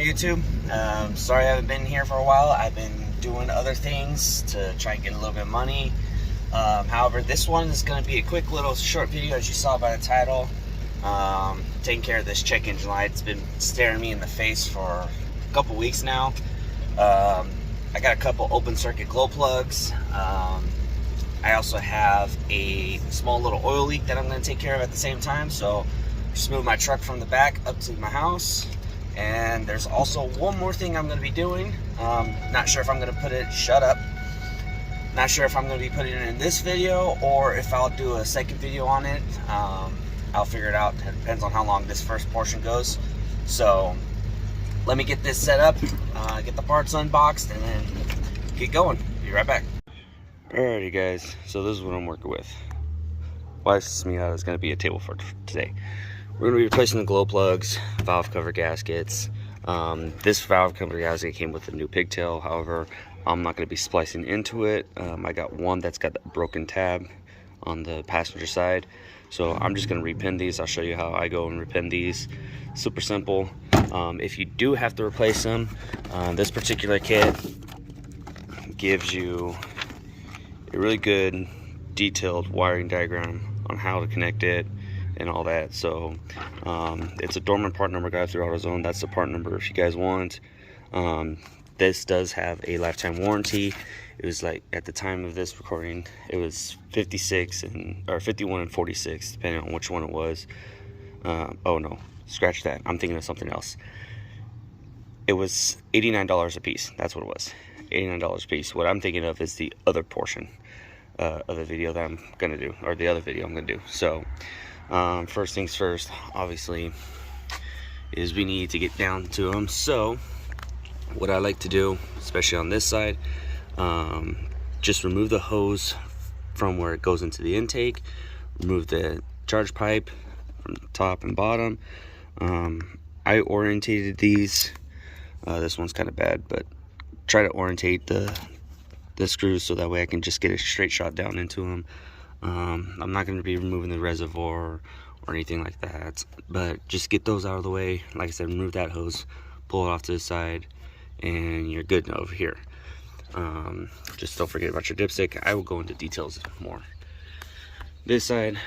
YouTube. Sorry I haven't been here for a while. I've been doing other things to try and get a little bit of money. However, this one is going to be a quick little short video, as you saw by the title. Taking care of this check engine light. It's been staring me in the face for a couple weeks now. I got a couple open circuit glow plugs. I also have a small little oil leak that I'm going to take care of at the same time. So just move my truck from the back up to my house. And there's also one more thing I'm going to be doing. Not sure if I'm going to put it, not sure if I'm going to be putting it in this video or if I'll do a second video on it. I'll figure it out. It depends on how long this first portion goes. So let me get this set up, get the parts unboxed, and then get going. Be right back. Alrighty guys, so this is what I'm working with. Wife's me out is going to be a table for today. We're going to be replacing the glow plugs, valve cover gaskets. This valve cover gasket came with a new pigtail. However, I'm not going to be splicing into it. I got one that's got a broken tab on the passenger side. So I'm just going to repin these. I'll show you how I go and repin these. Super simple. If you do have to replace them, this particular kit gives you a really good detailed wiring diagram on how to connect it and all that. So it's a dormant part number guide through AutoZone. That's the part number if you guys want. This does have a lifetime warranty. It was like, at the time of this recording, it was 51 and 46, depending on which one it was. Oh no, scratch that, I'm thinking of something else. It was $89 a piece. That's what it was, $89 a piece. What I'm thinking of is the other portion of the video that I'm gonna do, or the other video I'm gonna do. So first things first, obviously, is we need to get down to them. So what I like to do, especially on this side, just remove the hose from where it goes into the intake, remove the charge pipe from the top and bottom. I orientated these. This one's kind of bad, but try to orientate the screws so that way I can just get a straight shot down into them. I'm not going to be removing the reservoir or anything like that, but just get those out of the way. Like I said, remove that hose, pull it off to the side, and you're good over here. Just don't forget about your dipstick. I will go into details more. This side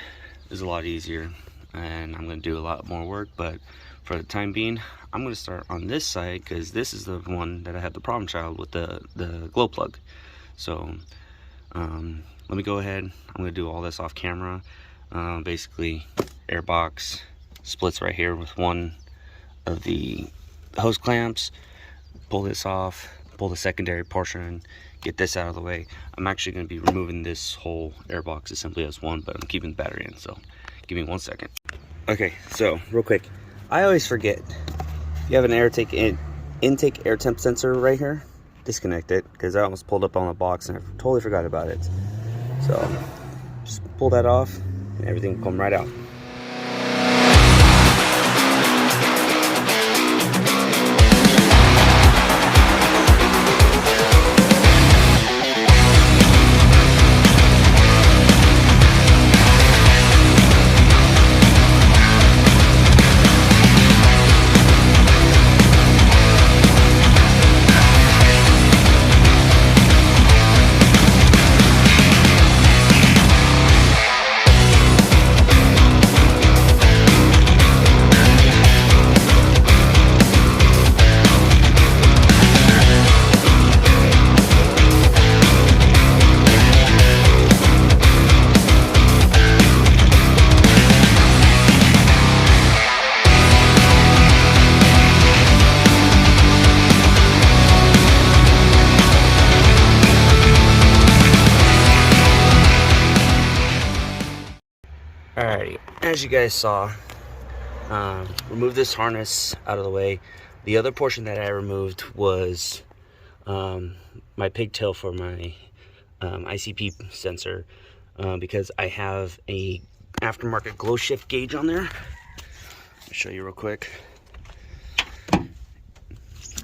is a lot easier, and I'm going to do a lot more work, but for the time being, I'm going to start on this side because this is the one that I had the problem child with the glow plug. So let me go ahead. I'm going to do all this off camera. Basically, air box splits right here with one of the hose clamps. Pull this off, pull the secondary portion, get this out of the way. I'm actually going to be removing this whole air box assembly as one, but I'm keeping the battery in, so give me 1 second. Okay, so real quick, I always forget, you have an intake air temp sensor right here, disconnect it, because I almost pulled up on the box and I totally forgot about it. So just pull that off and everything will come right out. Alrighty, as you guys saw, remove this harness out of the way. The other portion that I removed was my pigtail for my ICP sensor, because I have a aftermarket glow shift gauge on there. I'll show you real quick.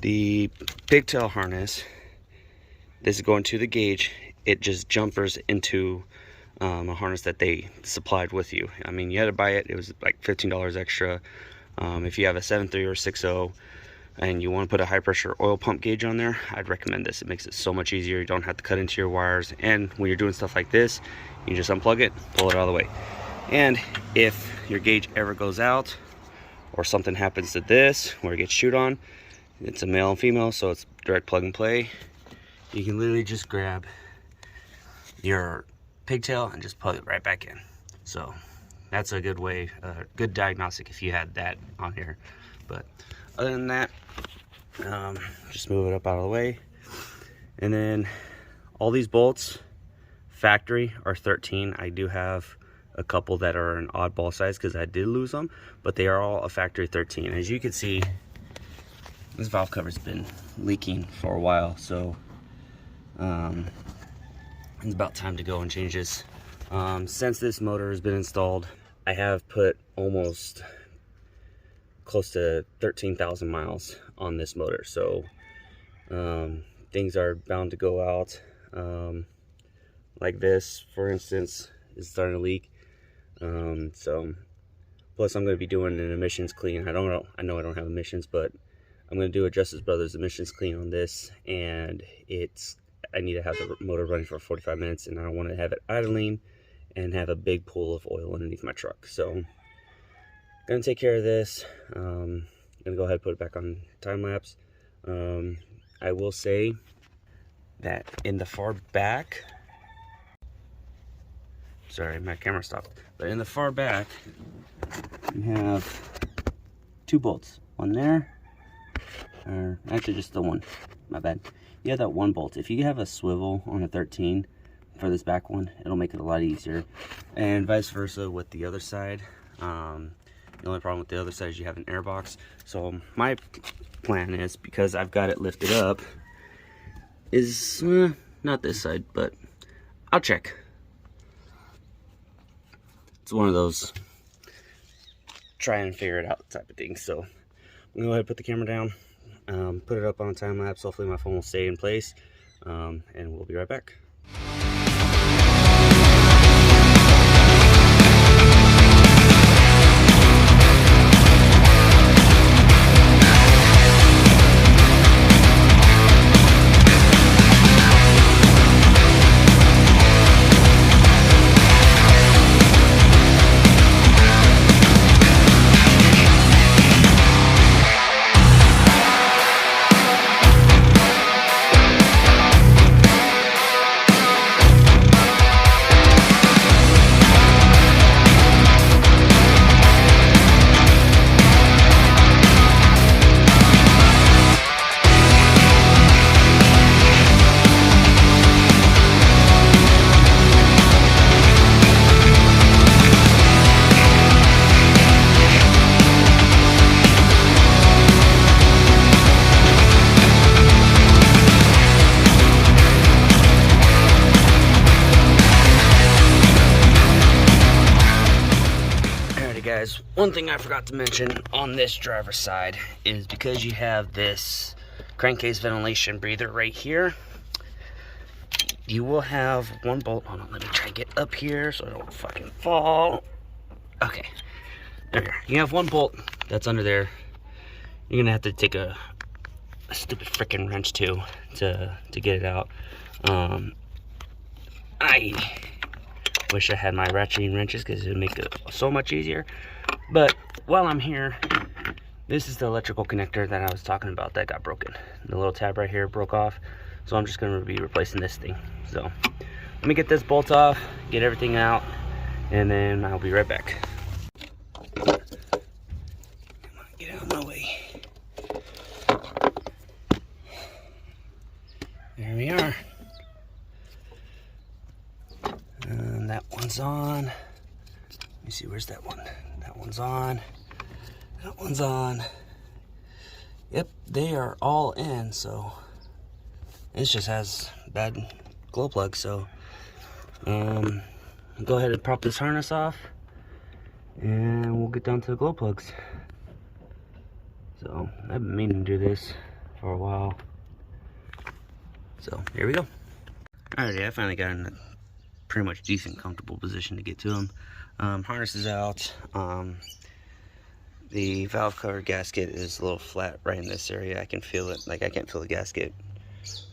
The pigtail harness, this is going to the gauge. It just jumpers into a harness that they supplied with you. I mean, you had to buy it. It was like $15 extra. If you have a 7.3 or 6.0, and you want to put a high pressure oil pump gauge on there, I'd recommend this. It makes it so much easier. You don't have to cut into your wires, and when you're doing stuff like this, you just unplug it, pull it out of the way. And if your gauge ever goes out or something happens to this where it gets chewed on, it's a male and female, so it's direct plug and play. You can literally just grab your pigtail and just plug it right back in. So that's a good way, good diagnostic if you had that on here. But other than that, just move it up out of the way. And then all these bolts factory are 13. I do have a couple that are an oddball size because I did lose them, but they are all a factory 13. As you can see, this valve cover's been leaking for a while, so it's about time to go and change this. Since this motor has been installed, I have put almost close to 13,000 miles on this motor, so things are bound to go out. Like this, for instance, is starting to leak. So plus I'm going to be doing an emissions clean. I know I don't have emissions, but I'm going to do a Justice Brothers emissions clean on this, and I need to have the motor running for 45 minutes, and I don't want to have it idling and have a big pool of oil underneath my truck. So I'm going to take care of this. I'm going to go ahead and put it back on time lapse. I will say that in the far back, sorry, my camera stopped, but in the far back you have 2 bolts, one there, or actually just the one, my bad. You have that 1 bolt. If you have a swivel on a 13 for this back one, it'll make it a lot easier, and vice versa with the other side. The only problem with the other side is you have an air box. So my plan is, because I've got it lifted up, is not this side, but I'll check. It's one of those try and figure it out type of things. So I'm gonna go ahead and put the camera down, put it up on time lapse. Hopefully my phone will stay in place, and we'll be right back. Guys, one thing I forgot to mention on this driver's side is, because you have this crankcase ventilation breather right here, you will have 1 bolt. Hold on, let me try to get up here so I don't fucking fall. Okay, there we are. You have 1 bolt that's under there. You're gonna have to take a stupid freaking wrench too to get it out. I wish I had my ratcheting wrenches, because it would make it so much easier. But while I'm here, this is the electrical connector that I was talking about that got broken. The little tab right here broke off, so I'm just going to be replacing this thing. So let me get this bolt off, get everything out, and then I'll be right back. Come on, get out of my way. There we are. And that one's on. Let me see, where's that one? That one's on. That one's on. Yep, they are all in, so this just has bad glow plug. So go ahead and pop this harness off, and we'll get down to the glow plugs. So I've been meaning to do this for a while. So here we go. Alrighty, I finally got in a pretty much decent, comfortable position to get to them. Harness is out. The valve cover gasket is a little flat right in this area. I can feel it. Like, I can't feel the gasket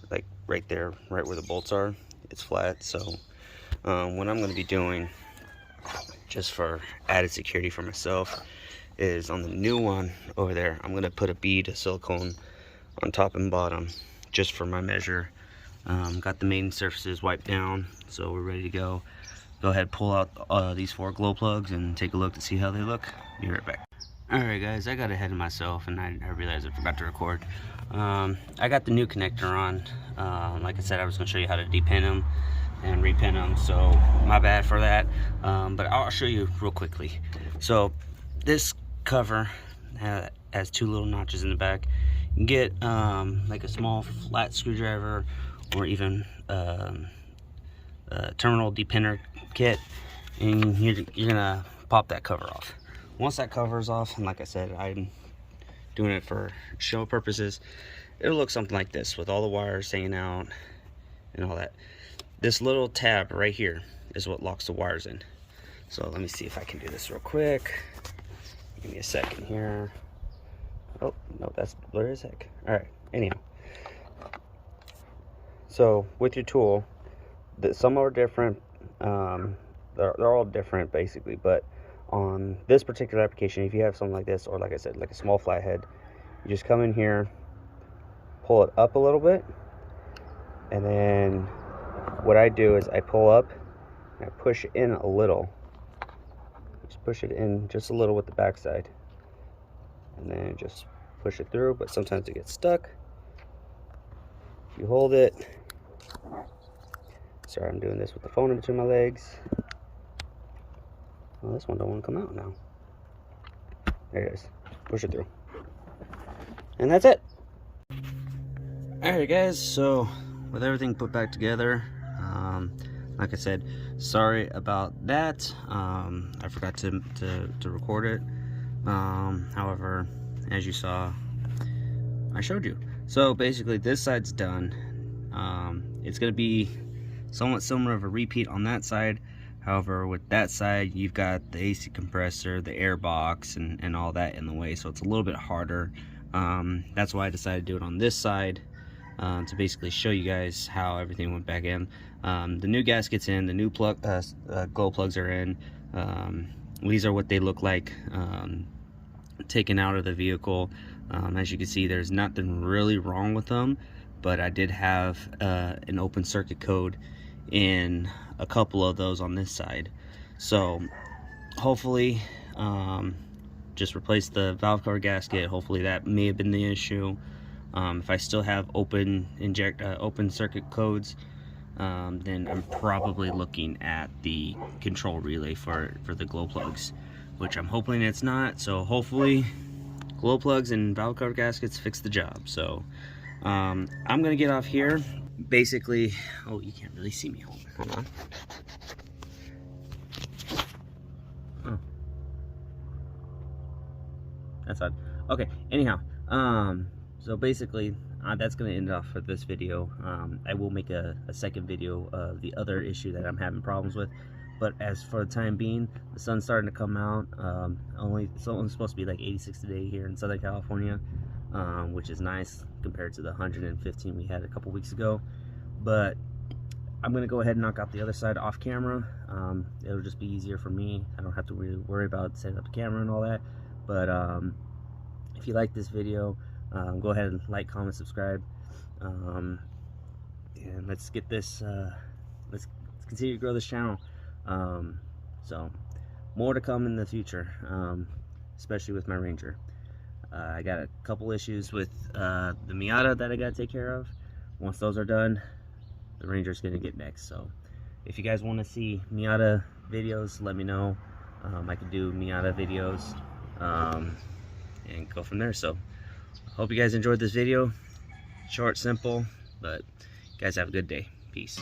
like right there, right where the bolts are. It's flat. So what I'm going to be doing, just for added security for myself, is on the new one over there, I'm going to put a bead of silicone on top and bottom just for my measure. Got the main surfaces wiped down, so we're ready to go. Go ahead, pull out these 4 glow plugs and take a look to see how they look. Be right back. Alright guys, I got ahead of myself and I realized I forgot to record. I got the new connector on. Like I said, I was going to show you how to depin them and repin them, so my bad for that. But I'll show you real quickly. So this cover has 2 little notches in the back. You can get like a small flat screwdriver or even a terminal depinner kit, and you're gonna pop that cover off. Once that cover is off, and like I said, I'm doing it for show purposes, it'll look something like this with all the wires hanging out and all that. This little tab right here is what locks the wires in. So let me see if I can do this real quick. Give me a second here. Oh, no, that's blurry as heck. All right, anyhow. So with your tool, some are different. They're all different basically, but on this particular application, if you have something like this, or like I said, like a small flathead, you just come in here, pull it up a little bit, and then what I do is I pull up and I push it in a little. Just push it in just a little with the backside, and then just push it through, but sometimes it gets stuck. If you hold it, sorry, I'm doing this with the phone in between my legs. Well, this one don't want to come out now. There it is. Push it through. And that's it. Alright guys, so with everything put back together, like I said, sorry about that. I forgot to record it. However, as you saw, I showed you. So basically this side's done. It's going to be somewhat similar of a repeat on that side. However, with that side, you've got the AC compressor, the air box, and all that in the way, so it's a little bit harder. That's why I decided to do it on this side, to basically show you guys how everything went back in. The new gasket's in, the new glow plugs are in. These are what they look like taken out of the vehicle. As you can see, there's nothing really wrong with them, but I did have an open circuit code in a couple of those on this side. So hopefully, just replace the valve cover gasket. Hopefully that may have been the issue. If I still have open circuit codes, then I'm probably looking at the control relay for the glow plugs, which I'm hoping it's not. So hopefully glow plugs and valve cover gaskets fix the job. So I'm gonna get off here. Basically, oh, you can't really see me. Hold on. Oh, that's odd. Okay, anyhow, so basically that's gonna end off for this video. I will make a second video of the other issue that I'm having problems with, but as for the time being, the sun's starting to come out. It's only supposed to be like 86 today here in Southern California, which is nice compared to the 115 we had a couple weeks ago. But I'm gonna go ahead and knock out the other side off camera. It'll just be easier for me. I don't have to really worry about setting up the camera and all that. But if you like this video, go ahead and like, comment, subscribe, and let's get this. Let's continue to grow this channel. So more to come in the future, especially with my Ranger. I got a couple issues with the Miata that I got to take care of. Once those are done, the Ranger's going to get next. So if you guys want to see Miata videos, let me know. I can do Miata videos and go from there. So hope you guys enjoyed this video. Short, simple, but you guys have a good day. Peace.